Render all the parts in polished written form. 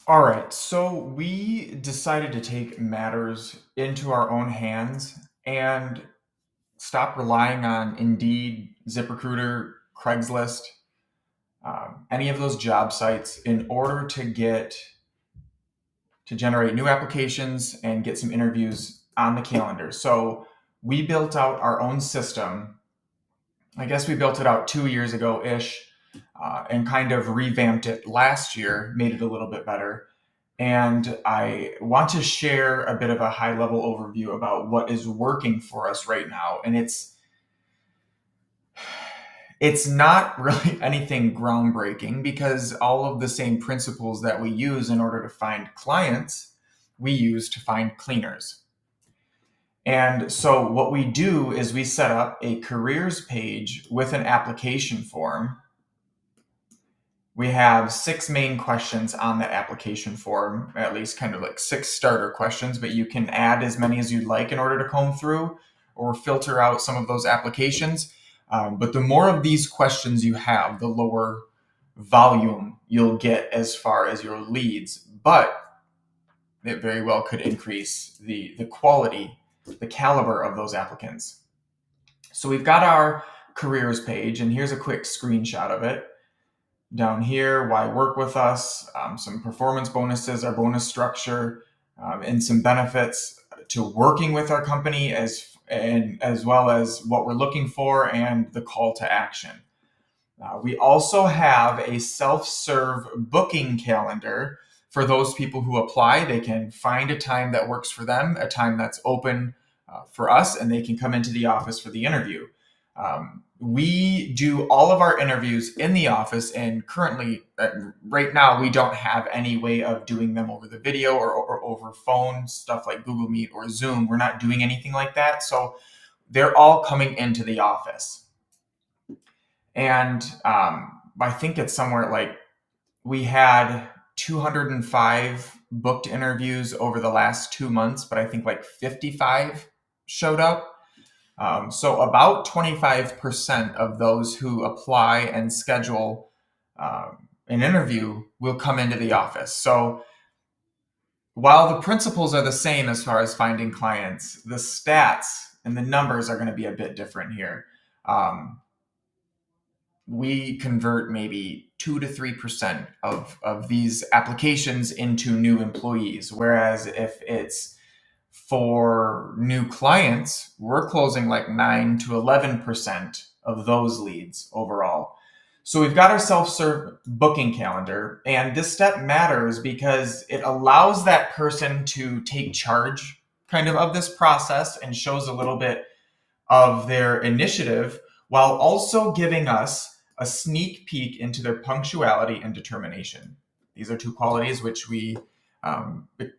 All right, so we decided to take matters into our own hands and stop relying on Indeed, ZipRecruiter, Craigslist, any of those job sites in order to generate new applications and get some interviews on the calendar. So we built out our own system. I guess we built it out 2 years ago ish, and kind of revamped it last year, made it a little bit better. And I want to share a bit of a high level overview about what is working for us right now. And it's not really anything groundbreaking because all of the same principles that we use in order to find clients, we use to find cleaners. And so what we do is we set up a careers page with an application form. We have 6 main questions on that application form, at least kind of like 6 starter questions, but you can add as many as you'd like in order to comb through or filter out some of those applications. But the more of these questions you have, the lower volume you'll get as far as your leads. But it very well could increase the quality, the caliber of those applicants. So we've got our careers page, and here's a quick screenshot of it. Down here, why work with us, some performance bonuses, our bonus structure, and some benefits to working with our company as well as what we're looking for and the call to action. We also have a self-serve booking calendar for those people who apply. They can find a time that works for them, a time that's open for us, and they can come into the office for the interview. We do all of our interviews in the office, and currently, right now, we don't have any way of doing them over the video or over phone, stuff like Google Meet or Zoom. We're not doing anything like that. So they're all coming into the office. And I think it's somewhere like we had 205 booked interviews over the last 2 months, but I think like 55 showed up. So about 25% of those who apply and schedule an interview will come into the office. So while the principles are the same as far as finding clients, the stats and the numbers are going to be a bit different here. We convert maybe 2 to 3% of these applications into new employees, whereas if it's for new clients, we're closing like 9 to 11% of those leads overall. So we've got our self-serve booking calendar, and this step matters because it allows that person to take charge kind of this process and shows a little bit of their initiative while also giving us a sneak peek into their punctuality and determination. These are 2 qualities which we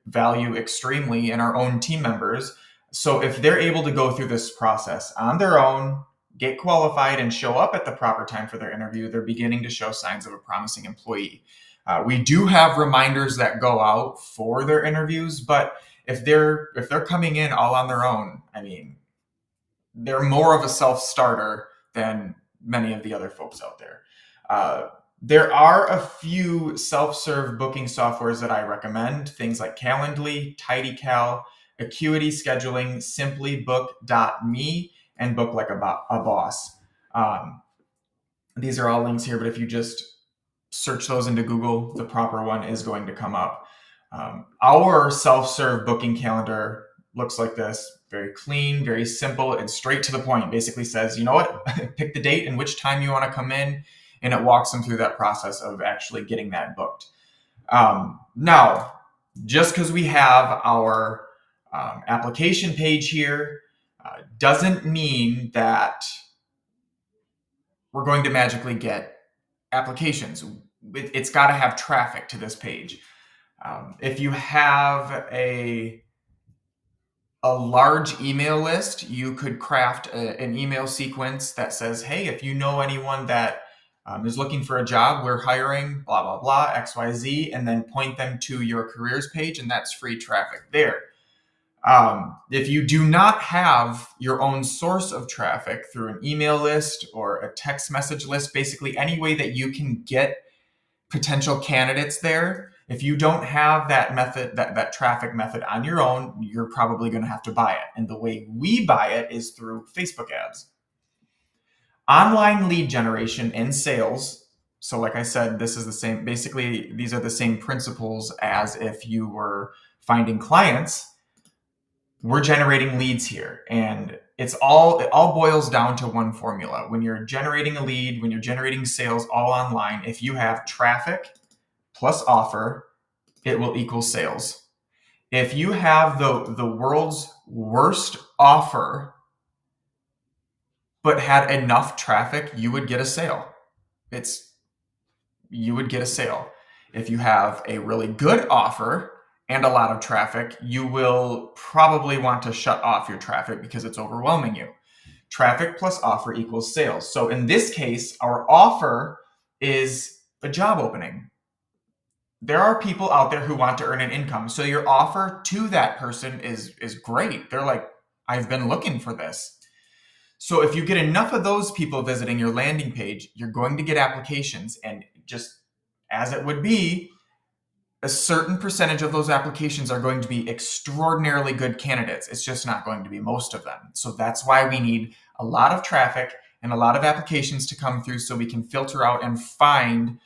value extremely in our own team members. So if they're able to go through this process on their own, get qualified, and show up at the proper time for their interview, they're beginning to show signs of a promising employee. We do have reminders that go out for their interviews, but if they're coming in all on their own, I mean, they're more of a self-starter than many of the other folks out there. There are a few self-serve booking softwares that I recommend, things like Calendly, TidyCal, Acuity Scheduling, SimplyBook.me, and Book Like a Boss. These are all links here, but if you just search those into Google, the proper one is going to come up. Our self-serve booking calendar looks like this, very clean, very simple, and straight to the point. Basically says, you know what, pick the date and which time you want to come in, and it walks them through that process of actually getting that booked. Now, just because we have our application page here doesn't mean that we're going to magically get applications. It's got to have traffic to this page. If you have a large email list, you could craft an email sequence that says, hey, if you know anyone that is looking for a job, we're hiring, blah, blah, blah, XYZ, and then point them to your careers page, and that's free traffic there. If you do not have your own source of traffic through an email list or a text message list, basically any way that you can get potential candidates there, If you don't have that method, that traffic method on your own, you're probably going to have to buy it. And the way we buy it is through Facebook ads. Online lead generation and sales. So like I said, this is the same, basically these are the same principles as if you were finding clients. We're generating leads here, and it all boils down to one formula. When you're generating a lead, when you're generating sales all online, if you have traffic plus offer, it will equal sales. If you have the world's worst offer but had enough traffic, you would get a sale. You would get a sale. If you have a really good offer and a lot of traffic, you will probably want to shut off your traffic because it's overwhelming you. Traffic plus offer equals sales. So in this case, our offer is a job opening. There are people out there who want to earn an income. So your offer to that person is great. They're like, I've been looking for this. So if you get enough of those people visiting your landing page, you're going to get applications. And just as it would be, a certain percentage of those applications are going to be extraordinarily good candidates. It's just not going to be most of them. So that's why we need a lot of traffic and a lot of applications to come through so we can filter out and find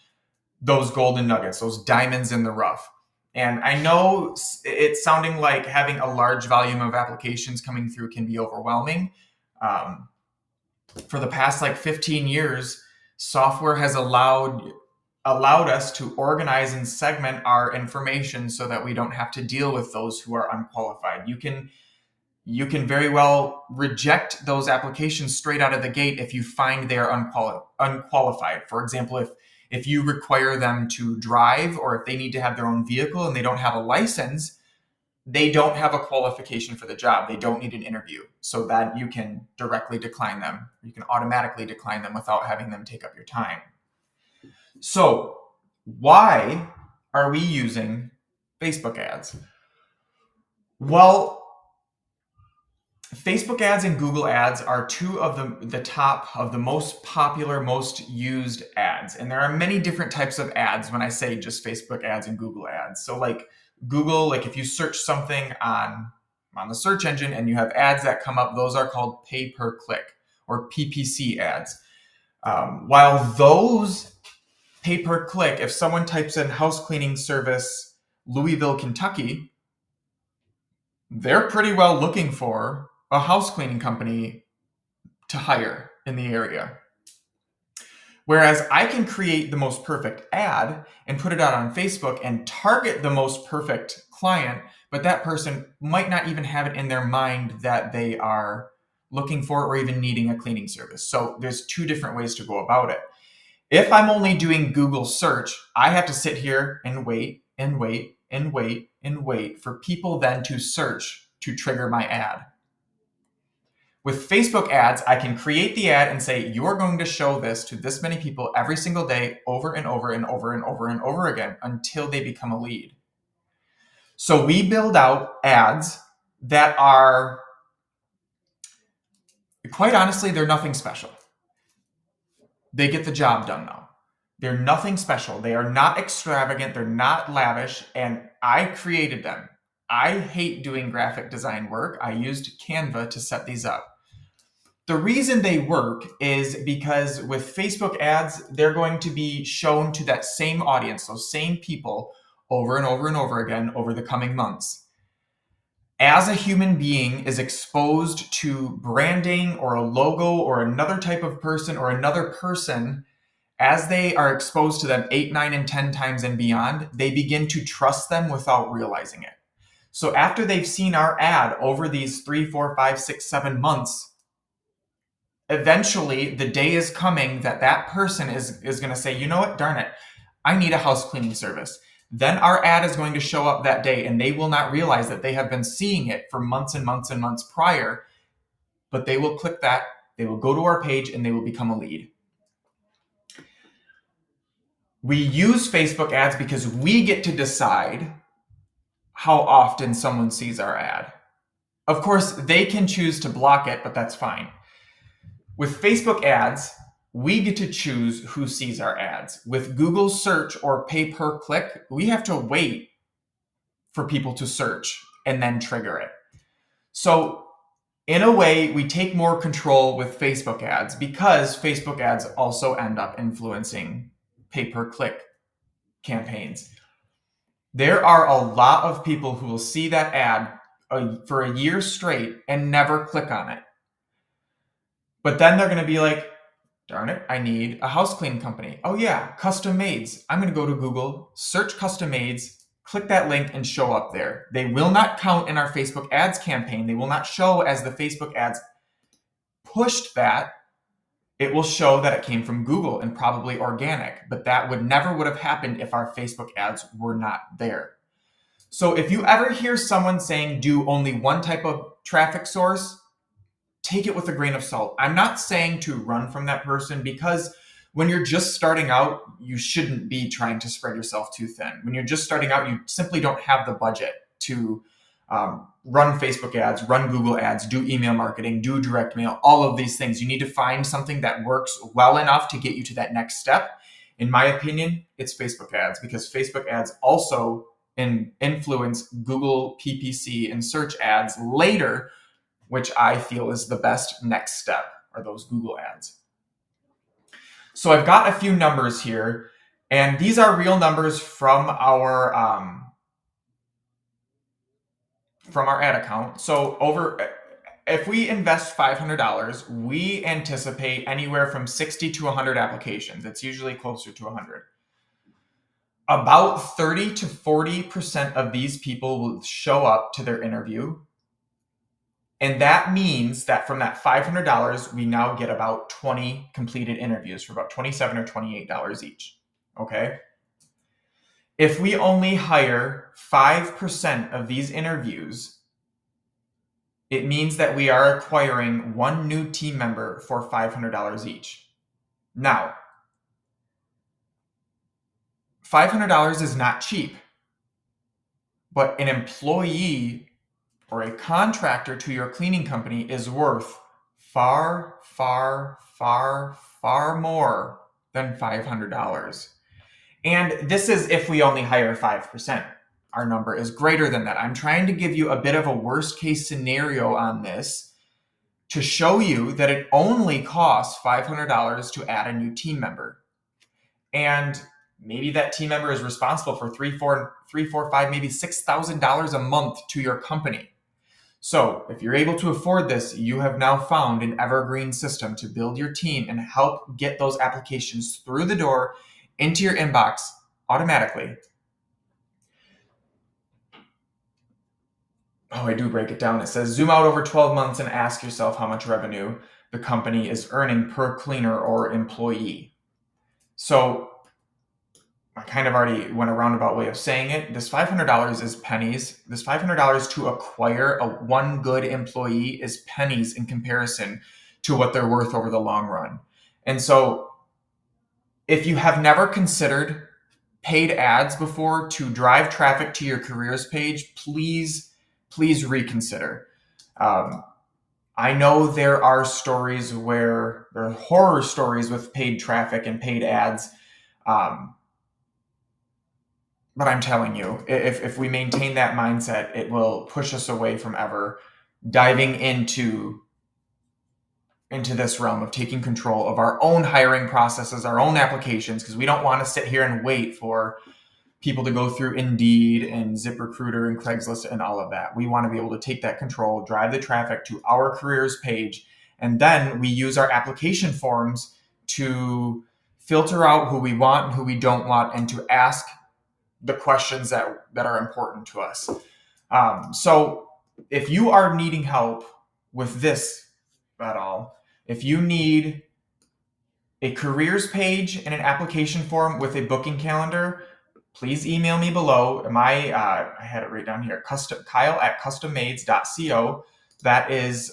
those golden nuggets, those diamonds in the rough. And I know it's sounding like having a large volume of applications coming through can be overwhelming. For the past 15 years, software has allowed us to organize and segment our information so that we don't have to deal with those who are unqualified. You can very well reject those applications straight out of the gate if you find they are unqualified. For example, if you require them to drive, or if they need to have their own vehicle and they don't have a license, they don't have a qualification for the job. They don't need an interview. So that you can directly decline them. You can automatically decline them without having them take up your time. So why are we using Facebook ads? Well, Facebook ads and Google ads are two of the top of the most popular, most used ads. And there are many different types of ads when I say just Facebook ads and Google ads. So Google, if you search something on the search engine and you have ads that come up, those are called pay per click or PPC ads. While those pay per click, if someone types in house cleaning service, Louisville, Kentucky, they're pretty well looking for a house cleaning company to hire in the area. Whereas I can create the most perfect ad and put it out on Facebook and target the most perfect client, but that person might not even have it in their mind that they are looking for or even needing a cleaning service. So there's two different ways to go about it. If I'm only doing Google search, I have to sit here and wait and wait and wait and wait for people then to search to trigger my ad. With Facebook ads, I can create the ad and say, you're going to show this to this many people every single day over and over and over and over and over again until they become a lead. So we build out ads that are, quite honestly, they're nothing special. They get the job done though. They're nothing special. They are not extravagant. They're not lavish. And I created them. I hate doing graphic design work. I used Canva to set these up. The reason they work is because with Facebook ads, they're going to be shown to that same audience, those same people over and over and over again over the coming months. As a human being is exposed to branding or a logo or another type of person or another person, as they are exposed to them 8, 9, and 10 times and beyond, they begin to trust them without realizing it. So after they've seen our ad over these 3, 4, 5, 6, 7 months, eventually the day is coming that that person is going to say, you know what, darn it, I need a house cleaning service. Then our ad is going to show up that day and they will not realize that they have been seeing it for months and months and months prior, but they will click that, they will go to our page and they will become a lead. We use Facebook ads because we get to decide how often someone sees our ad. Of course, they can choose to block it, but that's fine. With Facebook ads, we get to choose who sees our ads. With Google search or pay per click, we have to wait for people to search and then trigger it. So in a way, we take more control with Facebook ads because Facebook ads also end up influencing pay per click campaigns. There are a lot of people who will see that ad for a year straight and never click on it. But then they're going to be like, darn it, I need a house cleaning company. Oh yeah, custom maids. I'm going to go to Google, search custom maids, click that link and show up there. They will not count in our Facebook ads campaign. They will not show as the Facebook ads pushed that. It will show that it came from Google and probably organic, but that would have happened if our Facebook ads were not there. So if you ever hear someone saying do only one type of traffic source, take it with a grain of salt. I'm not saying to run from that person, because when you're just starting out, you shouldn't be trying to spread yourself too thin. When you're just starting out, you simply don't have the budget to run Facebook ads, run Google ads, do email marketing, do direct mail, all of these things. You need to find something that works well enough to get you to that next step. In my opinion, it's Facebook ads, because Facebook ads also influence Google PPC and search ads later, which I feel is the best next step, are those Google ads. So I've got a few numbers here, and these are real numbers from our ad account. So if we invest $500, we anticipate anywhere from 60 to 100 applications. It's usually closer to 100. About 30 to 40% of these people will show up to their interview. And that means that from that $500, we now get about 20 completed interviews for about $27 or $28 each. Okay? If we only hire 5% of these interviews, it means that we are acquiring one new team member for $500 each. Now, $500 is not cheap, but an employee or a contractor to your cleaning company is worth far, far, far, far more than $500. And this is if we only hire 5%. Our number is greater than that. I'm trying to give you a bit of a worst case scenario on this to show you that it only costs $500 to add a new team member. And maybe that team member is responsible for $3, $4, $5, maybe $6,000 a month to your company. So if you're able to afford this, you have now found an evergreen system to build your team and help get those applications through the door into your inbox automatically. Oh, I do break it down. It says zoom out over 12 months and ask yourself how much revenue the company is earning per cleaner or employee. So I kind of already went a roundabout way of saying it. This $500 is pennies. This $500 to acquire one good employee is pennies in comparison to what they're worth over the long run. And so if you have never considered paid ads before to drive traffic to your careers page, please reconsider. I know there are horror stories with paid traffic and paid ads. But I'm telling you, if we maintain that mindset, it will push us away from ever diving into this realm of taking control of our own hiring processes, our own applications, because we don't want to sit here and wait for people to go through Indeed and ZipRecruiter and Craigslist and all of that. We want to be able to take that control, drive the traffic to our careers page, and then we use our application forms to filter out who we want and who we don't want, and to ask the questions that are important to us. So if you are needing help with this at all, if you need a careers page and an application form with a booking calendar, please email me below. I had it right down here, Kyle@custommaids.co. That is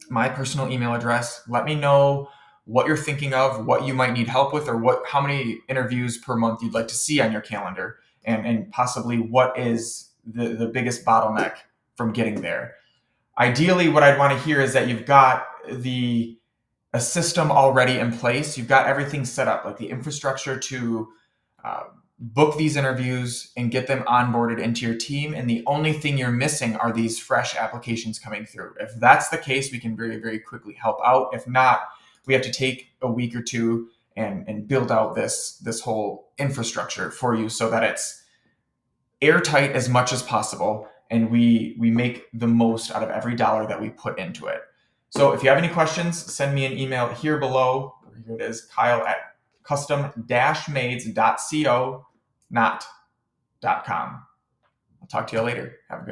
my personal email address. Let me know what you're thinking of, what you might need help with, or how many interviews per month you'd like to see on your calendar, and possibly what is the biggest bottleneck from getting there. Ideally, what I'd want to hear is that you've got the a system already in place. You've got everything set up, like the infrastructure to book these interviews and get them onboarded into your team. And the only thing you're missing are these fresh applications coming through. If that's the case, we can very, very quickly help out. If not, we have to take a week or two and build out this whole infrastructure for you so that it's airtight as much as possible, and we make the most out of every dollar that we put into it. So if you have any questions, send me an email here below. Here it is, Kyle at custom-maids.co, not .com. I'll talk to you later. Have a good one.